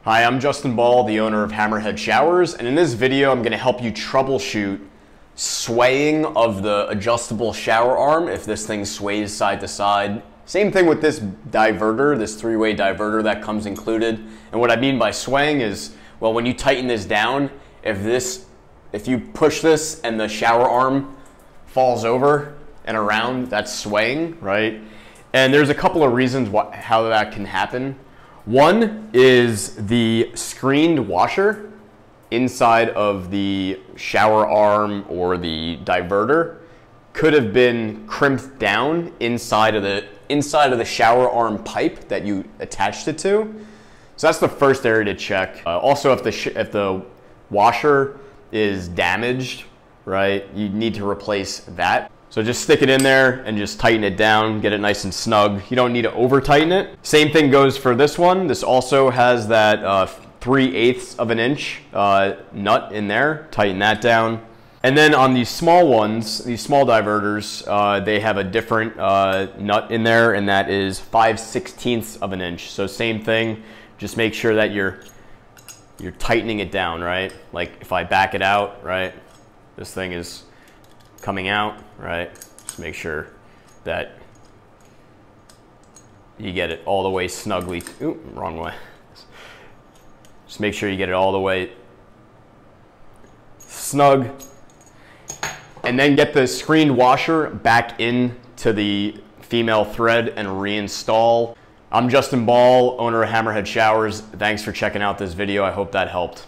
Hi, I'm Justin Ball, the owner of HammerHead Showers, and in this video I'm going to help you troubleshoot swaying of the adjustable shower arm if this thing sways side to side. Same thing with this diverter, this three-way diverter that comes included. And what I mean by swaying is, well, when you tighten this down, if you push this and the shower arm falls over and around, that's swaying, right? And there's a couple of reasons how that can happen. One is the screened washer inside of the shower arm or the diverter could have been crimped down inside of the shower arm pipe that you attached it to. So that's the first area to check. Also, if the washer is damaged, right, you need to replace that. So just stick it in there and just tighten it down, get it nice and snug. You don't need to over tighten it. Same thing goes for this one. This also has that 3/8 of an inch nut in there. Tighten that down. And then on these small ones, these small diverters, they have a different nut in there, and that is 5/16 of an inch. So same thing, just make sure that you're tightening it down, right? Like if I back it out, right, this thing is coming out, right? Just make sure that you get it all the way snugly. Ooh, wrong way. Just make sure you get it all the way snug. And then get the screened washer back into the female thread and reinstall. I'm Justin Ball, owner of HammerHead Showers. Thanks for checking out this video. I hope that helped.